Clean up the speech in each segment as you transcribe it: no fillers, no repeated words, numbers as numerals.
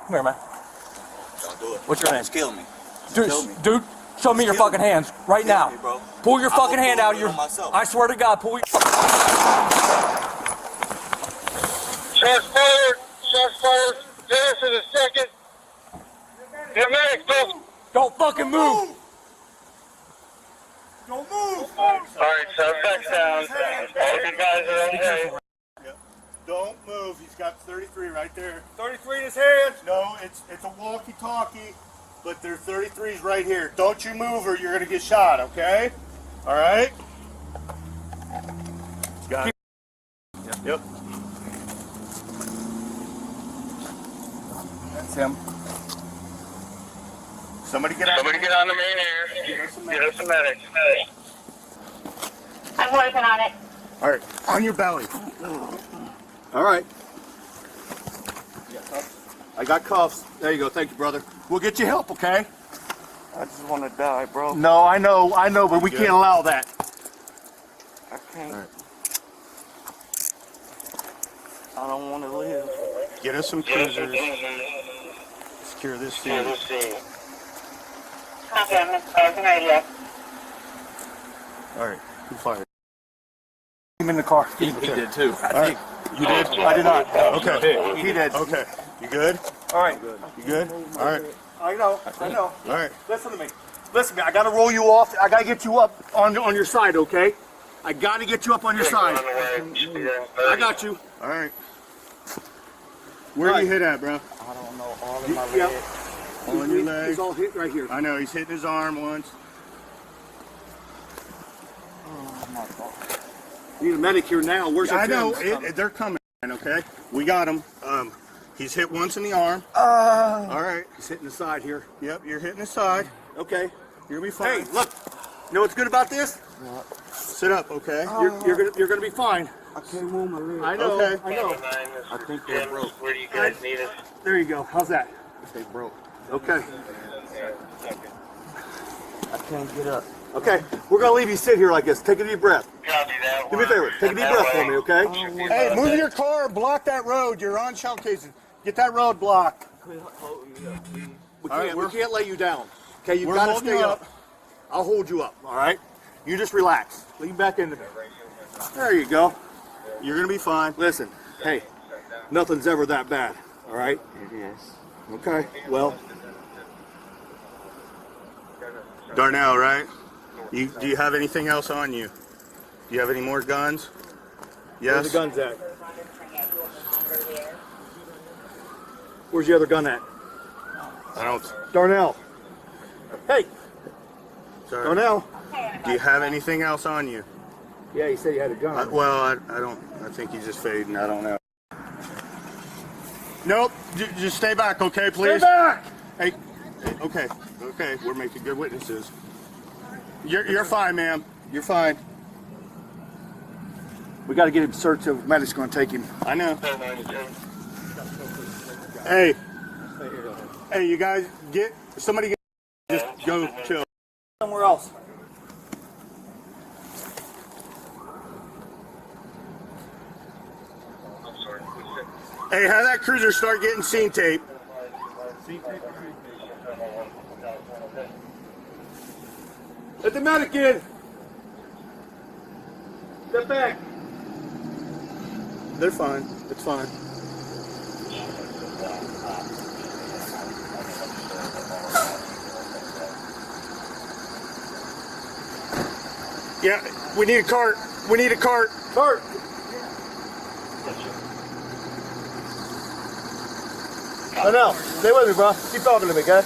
Come here, man. Don't do it. What's your name? It's killing me. Dude, show me your fucking hands right now. Me, bro. Pull your fucking hand out of your. I swear to God, pull your. Shots fired. Shots fired. Finish in a second. Medic, Don't fucking move. don't move. Alright, suspect down. All you guys are okay. Don't move. He's got 33 right there. 33 in his hands. No, it's a walkie-talkie, but there's 33s right here. Don't you move or you're gonna get shot. Okay? All right. Got it. Yep. That's him. Somebody get out. Somebody get on the main air. Get us a medic. I'm working on it. All right, on your belly. All right. I got cuffs. There you go. Thank you, brother. We'll get you help, okay? I just want to die, bro. No, I know, but we can't allow that. I can't. All right. I don't want to live. Get us some cruisers. Secure this scene. Copy, I'm in radio. All right. Who fired? Him in the car. He did too. All right. You did? I did not. Okay. He did. Okay. You good? All right. You good? All right. I know. All right. Listen to me. Listen to me. I got to roll you off. I got to get you up on your side, okay? I got to get you up on your side. I got you. All right. Where do you hit at, bro? I don't know. All in my leg. All in your leg. He's all hit right here. I know. He's hitting his arm once. Oh my God. You need a medic here now. Where's your I know. They're coming, okay? We got him. He's hit once in the arm. All right. He's hitting the side here. Yep, you're hitting the side. Okay. You're going to be fine. Hey, look. You know what's good about this? What? Sit up, okay? You're gonna be fine. I can't move my leg. I know. Okay. I know. I think they're broke. Where do you guys need us? There you go. How's that? They broke. Okay. I can't get up. Okay. We're gonna leave you sit here like this. Take a deep breath. Copy that. Do me a favor. Take a deep breath for me, okay? Hey, move your your car. Block that road. You're on shell cases. Get that road blocked. We can't let you down. Okay, you've got to stay up. I'll hold you up. All right. You just relax. Lean back into me. There you go. You're gonna be fine. Listen. Hey, nothing's ever that bad. All right. It is. Okay. Well. Darnell, right? Do you have anything else on you? Do you have any more guns? Yes. Where's the guns at? Where's the other gun at? I don't. Darnell. Hey. Sorry. Darnell. Do you have anything else on you? Yeah, he said you had a gun. I don't. I think he's just fading. I don't know. Nope. Just stay back, okay, please? Stay back. Hey. Okay. Okay. We're making good witnesses. You're fine, ma'am. You're fine. We got to get him searched. The medic's going to take him. I know. Hey. Hey, you guys somebody just go chill. Somewhere else. Hey, have that cruiser start getting scene tape. Let the medic in. Step back. They're fine. It's fine. Yeah, we need a cart. We need a cart. Cart. I know. Stay with me, bro. Keep talking to me, guys.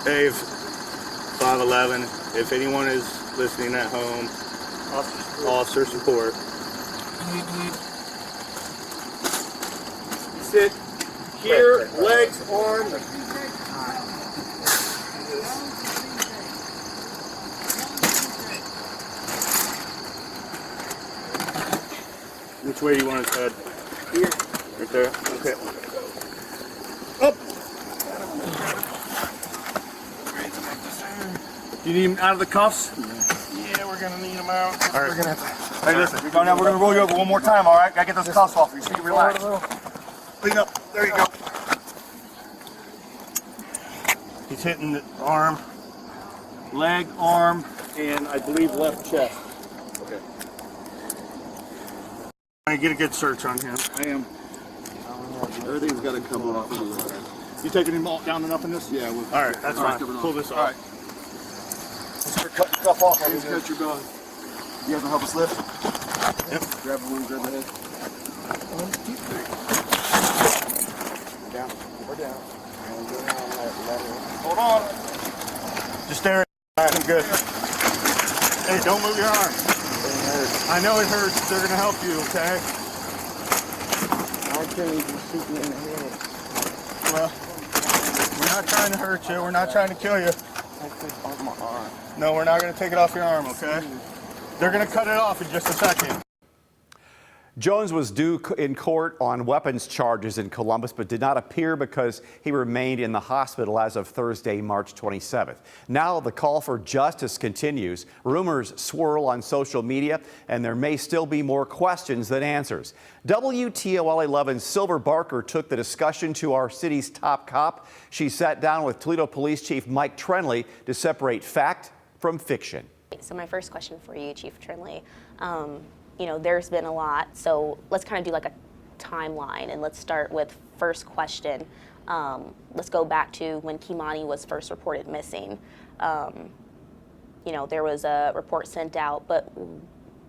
Dave, 511. If anyone is listening at home, officer support. Sit here, legs, arms. Which way do you want his head? Here. Right there? Okay. Up! You need him out of the cuffs? Yeah, we're gonna need him out. All right. We're gonna have to Hey, listen, we're gonna roll you over one more time, all right? Gotta get those cuffs off you, so you relax. Clean up. There you go. He's hitting the arm, leg, arm, and I believe left chest. Okay. I get a good search on him. I am. Everything's got to come off. You taking him all down enough in this? Yeah. All right, that's fine. Pull this off. All right. Cut the cuff off. Please cut your belly. You guys will help us lift? Yep. Grab the wing, grab the head. 1, 2, 3. Down. We're down. And go down lateral. Hold on. Just stare at him. Good. Hey, don't move your arm. I know it hurts. They're gonna help you, okay? How can you just shoot me in the head? Well, we're not trying to hurt you. We're not trying to kill you. I put on my arm. No, we're not gonna take it off your arm, okay? They're gonna cut it off in just a second. Jones was due in court on weapons charges in Columbus, but did not appear because he remained in the hospital as of Thursday, March 27th. Now the call for justice continues. Rumors swirl on social media, and there may still be more questions than answers. WTOL 11's Silver Barker took the discussion to our city's top cop. She sat down with Toledo Police Chief Mike Trenley to separate fact from fiction. So my first question for you, Chief Trenley, you know, there's been a lot, so let's kind of do like a timeline, and let's start with first question. Let's go back to when Kei'Mani was first reported missing. You know, there was a report sent out, but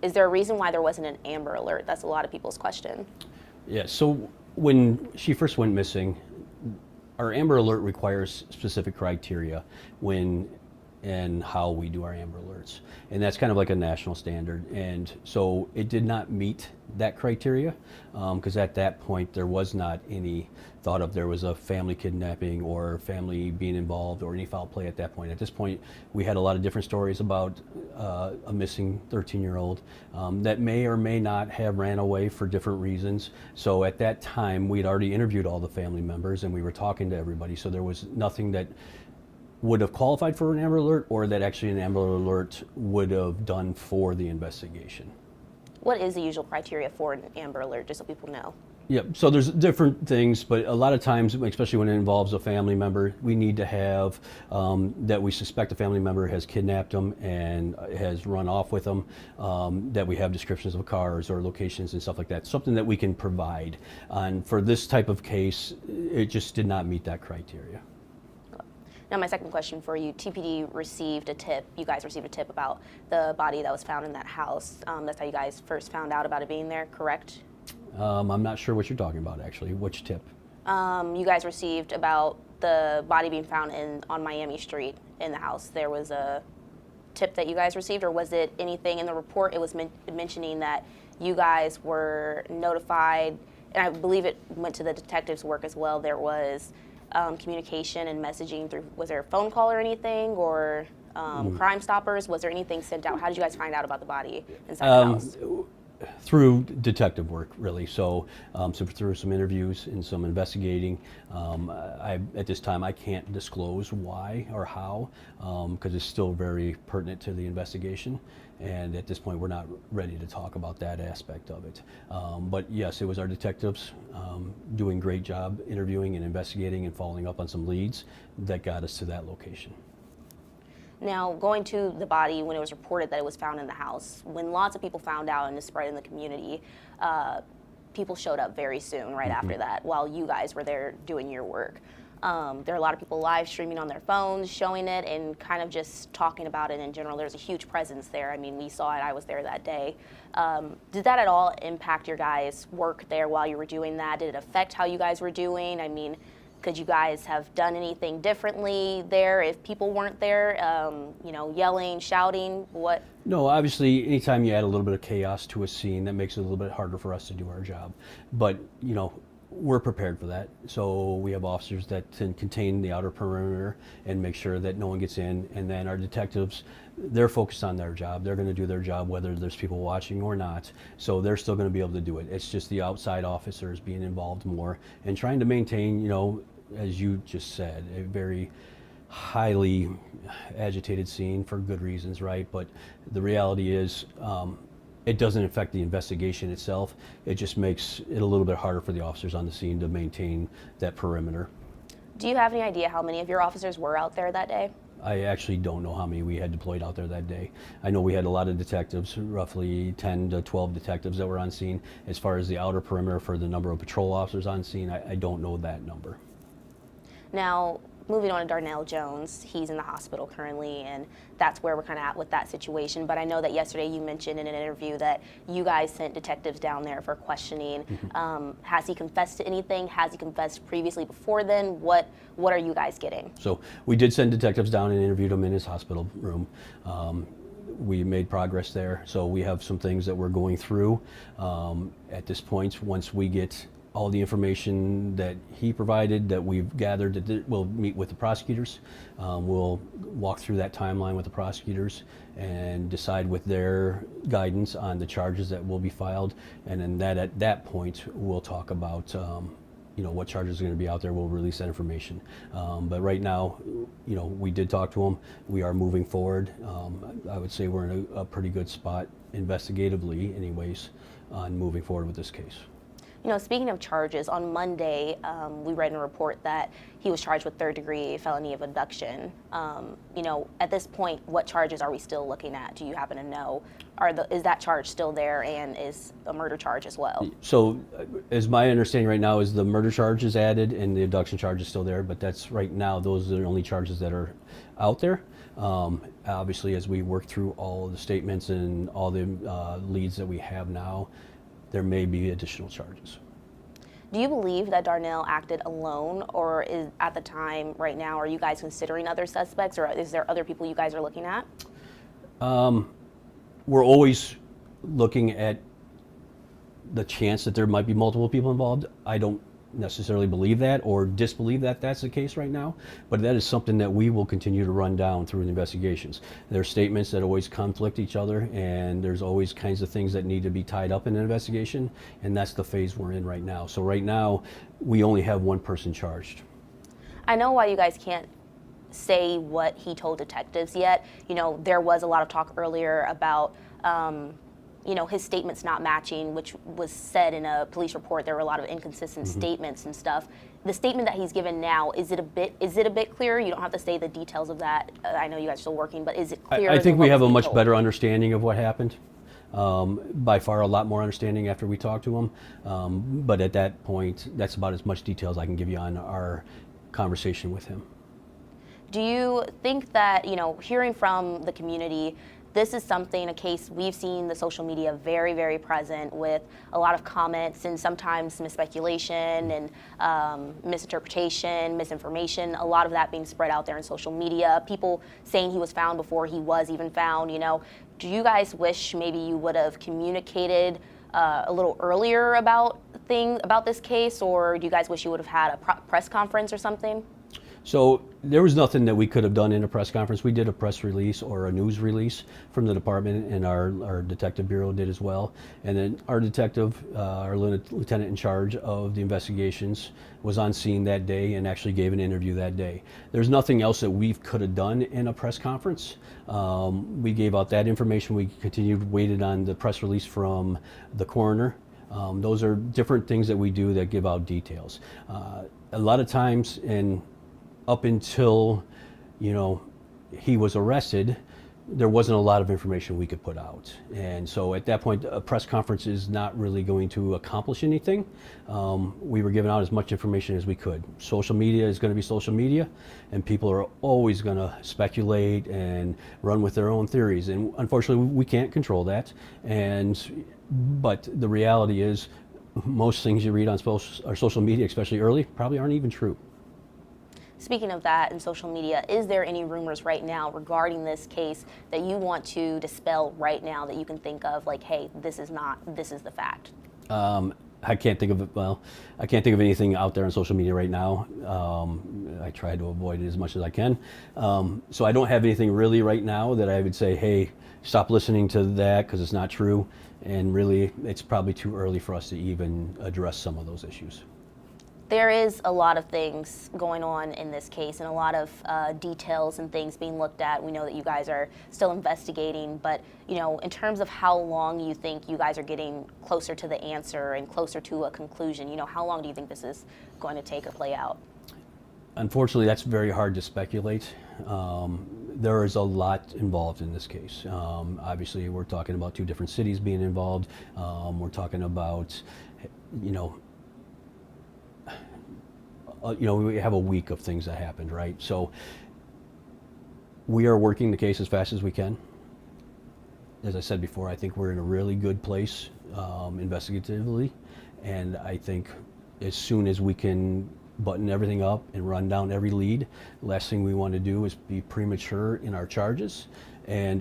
is there a reason why there wasn't an Amber Alert? That's a lot of people's question. Yeah, so when she first went missing, our Amber Alert requires specific criteria when and how we do our Amber Alerts. And that's kind of like a national standard. And so it did not meet that criteria because at that point there was not any thought of there was a family kidnapping or family being involved or any foul play at that point. At this point, we had a lot of different stories about a missing 13-year-old that may or may not have ran away for different reasons. So at that time, we'd already interviewed all the family members and we were talking to everybody. So there was nothing that would have qualified for an Amber Alert or that actually an Amber Alert would have done for the investigation. What is the usual criteria for an Amber Alert, just so people know? Yeah, so there's different things, but a lot of times, especially when it involves a family member, we need to have that we suspect a family member has kidnapped them and has run off with them, that we have descriptions of cars or locations and stuff like that, something that we can provide. And for this type of case, it just did not meet that criteria. Now, my second question for you, TPD received a tip, you guys received a tip about the body that was found in that house. That's how you guys first found out about it being there, correct? I'm not sure what you're talking about, actually. Which tip? You guys received about the body being found on Miami Street in the house. There was a tip that you guys received, or was it anything in the report? It was mentioning that you guys were notified, and I believe it went to the detectives' work as well. There was communication and messaging through, was there a phone call or anything, or Crime Stoppers? Was there anything sent out? How did you guys find out about the body inside the house? Through detective work, really. So, so through some interviews and some investigating. At this time, I can't disclose why or how, because it's still very pertinent to the investigation. And at this point, we're not ready to talk about that aspect of it. But yes, it was our detectives doing a great job interviewing and investigating and following up on some leads that got us to that location. Now, going to the body when it was reported that it was found in the house, when lots of people found out and it spread in the community, people showed up very soon right after that while you guys were there doing your work. There are a lot of people live streaming on their phones, showing it and kind of just talking about it in general. There's a huge presence there. I mean, we saw it. I was there that day. Did that at all impact your guys' work there while you were doing that? Did it affect how you guys were doing? I mean, could you guys have done anything differently there if people weren't there, you know, yelling, shouting, what? No, obviously, anytime you add a little bit of chaos to a scene, that makes it a little bit harder for us to do our job. But, you know, we're prepared for that. So we have officers that can contain the outer perimeter and make sure that no one gets in. And then our detectives, they're focused on their job. They're going to do their job whether there's people watching or not. So they're still going to be able to do it. It's just the outside officers being involved more and trying to maintain, you know, as you just said, a very highly agitated scene for good reasons, right? But the reality is, it doesn't affect the investigation itself. It just makes it a little bit harder for the officers on the scene to maintain that perimeter. Do you have any idea how many of your officers were out there that day? I actually don't know how many we had deployed out there that day. I know we had a lot of detectives, roughly 10 to 12 detectives that were on scene. As far as the outer perimeter for the number of patrol officers on scene, I don't know that number. Now, moving on to Darnell Jones, he's in the hospital currently, and that's where we're kind of at with that situation. But I know that yesterday you mentioned in an interview that you guys sent detectives down there for questioning. Has he confessed to anything? Has he confessed previously before then? What are you guys getting? So we did send detectives down and interviewed him in his hospital room. We made progress there, so we have some things that we're going through at this point. Once we get all the information that he provided, that we've gathered, we'll meet with the prosecutors. We'll walk through that timeline with the prosecutors and decide with their guidance on the charges that will be filed. And then at that point, we'll talk about what charges are going to be out there. We'll release that information. But right now, we did talk to him. We are moving forward. I would say we're in a pretty good spot investigatively anyways on moving forward with this case. Speaking of charges, on Monday, we read in a report that he was charged with third-degree felony of abduction. At this point, what charges are we still looking at? Do you happen to know? Is that charge still there, and is a murder charge as well? So, as my understanding right now is the murder charge is added and the abduction charge is still there, but that's right now, those are the only charges that are out there. Obviously, as we work through all the statements and all the leads that we have now, there may be additional charges. Do you believe that Darnell acted alone, or is at the time right now, are you guys considering other suspects, or is there other people you guys are looking at? We're always looking at the chance that there might be multiple people involved. I don't necessarily believe that or disbelieve that that's the case right now, but that is something that we will continue to run down through the investigations. There are statements that always conflict each other, and there's always kinds of things that need to be tied up in an investigation, and that's the phase we're in right now. So right now, we only have one person charged. I know why you guys can't say what he told detectives yet. There was a lot of talk earlier about his statements not matching, which was said in a police report. There were a lot of inconsistent statements and stuff. The statement that he's given now, is it a bit clearer? You don't have to say the details of that. I know you guys are still working, but is it clearer? I think we have a much better understanding of what happened. By far a lot more understanding after we talked to him. But at that point, that's about as much detail as I can give you on our conversation with him. Do you think that, hearing from the community, this is a case we've seen the social media very, very present with a lot of comments and sometimes some speculation and misinterpretation, misinformation, a lot of that being spread out there in social media, people saying he was found before he was even found, Do you guys wish maybe you would have communicated a little earlier about this case, or do you guys wish you would have had a press conference or something? So there was nothing that we could have done in a press conference. We did a press release or a news release from the department, and our detective bureau did as well. And then our detective, our lieutenant in charge of the investigations, was on scene that day and actually gave an interview that day. There's nothing else that we could have done in a press conference. We gave out that information. We waited on the press release from the coroner. Those are different things that we do that give out details. A lot of times, up until, he was arrested, there wasn't a lot of information we could put out. And so at that point, a press conference is not really going to accomplish anything. We were giving out as much information as we could. Social media is going to be social media, and people are always going to speculate and run with their own theories. And unfortunately, we can't control that. But the reality is, most things you read on social media, especially early, probably aren't even true. Speaking of that in social media, is there any rumors right now regarding this case that you want to dispel right now that you can think of, like, hey, this is the fact? I can't think of anything out there on social media right now. I try to avoid it as much as I can. So I don't have anything really right now that I would say, hey, stop listening to that because it's not true. And really, it's probably too early for us to even address some of those issues. There is a lot of things going on in this case and a lot of details and things being looked at. We know that you guys are still investigating, but in terms of how long you think you guys are getting closer to the answer and closer to a conclusion, how long do you think this is going to take or play out? Unfortunately, that's very hard to speculate. There is a lot involved in this case. Obviously, we're talking about 2 different cities being involved. We're talking about, we have a week of things that happened, right? So we are working the case as fast as we can. As I said before, I think we're in a really good place investigatively, and I think as soon as we can button everything up and run down every lead, the last thing we want to do is be premature in our charges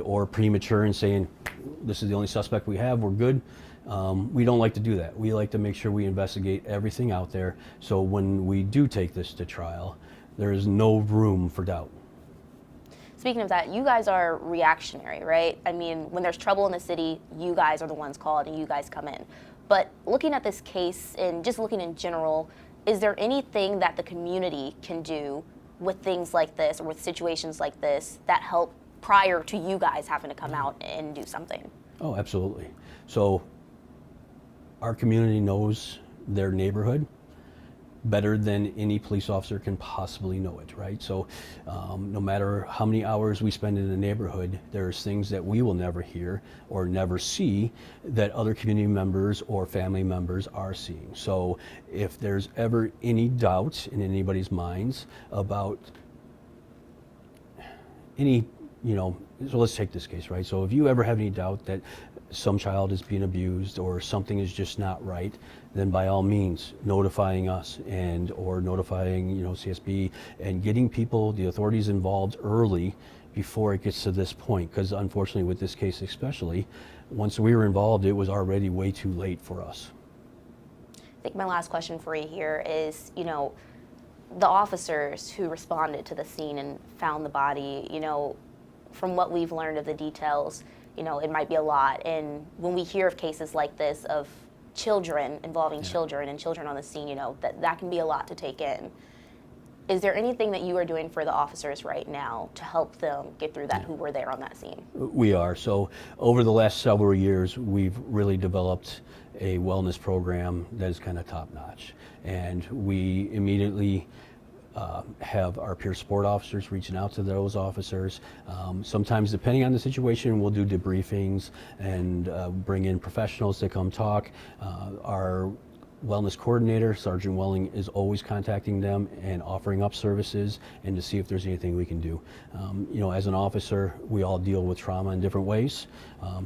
or premature in saying, this is the only suspect we have, we're good. We don't like to do that. We like to make sure we investigate everything out there, so when we do take this to trial, there is no room for doubt. Speaking of that, you guys are reactionary, right? I mean, when there's trouble in the city, you guys are the ones called and you guys come in. But looking at this case and just looking in general, is there anything that the community can do with things like this or with situations like this that help prior to you guys having to come out and do something? Oh, absolutely. So our community knows their neighborhood better than any police officer can possibly know it, right? So no matter how many hours we spend in the neighborhood, there's things that we will never hear or never see that other community members or family members are seeing. So if there's ever any doubt in anybody's minds about so let's take this case, right? So if you ever have any doubt that some child is being abused or something is just not right, then by all means notifying us or notifying CSB and getting the authorities involved early before it gets to this point, because unfortunately with this case especially, once we were involved it was already way too late for us. I think my last question for you here is, the officers who responded to the scene and found the body, from what we've learned of the details, it might be a lot. And when we hear of cases like this of children involving children and children on the scene, that can be a lot to take in. Is there anything that you are doing for the officers right now to help them get through that, who were there on that scene? We are. So over the last several years, we've really developed a wellness program that is kind of top notch. And we immediately have our peer support officers reaching out to those officers. Sometimes, depending on the situation, we'll do debriefings and bring in professionals to come talk. Our wellness coordinator, Sergeant Welling, is always contacting them and offering up services and to see if there's anything we can do. As an officer, we all deal with trauma in different ways.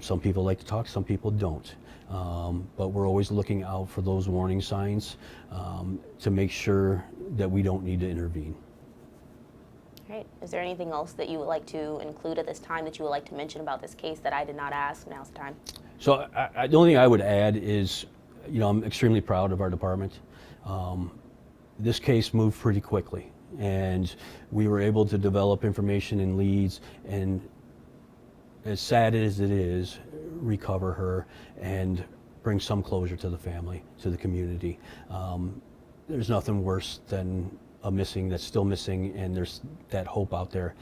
Some people like to talk, some people don't. But we're always looking out for those warning signs to make sure that we don't need to intervene. All right. Is there anything else that you would like to include at this time that you would like to mention about this case that I did not ask? Now's the time. So the only thing I would add is, I'm extremely proud of our department. This case moved pretty quickly, and we were able to develop information and leads, and as sad as it is, recover her and bring some closure to the family, to the community. There's nothing worse than a missing that's still missing, and there's that hope out there.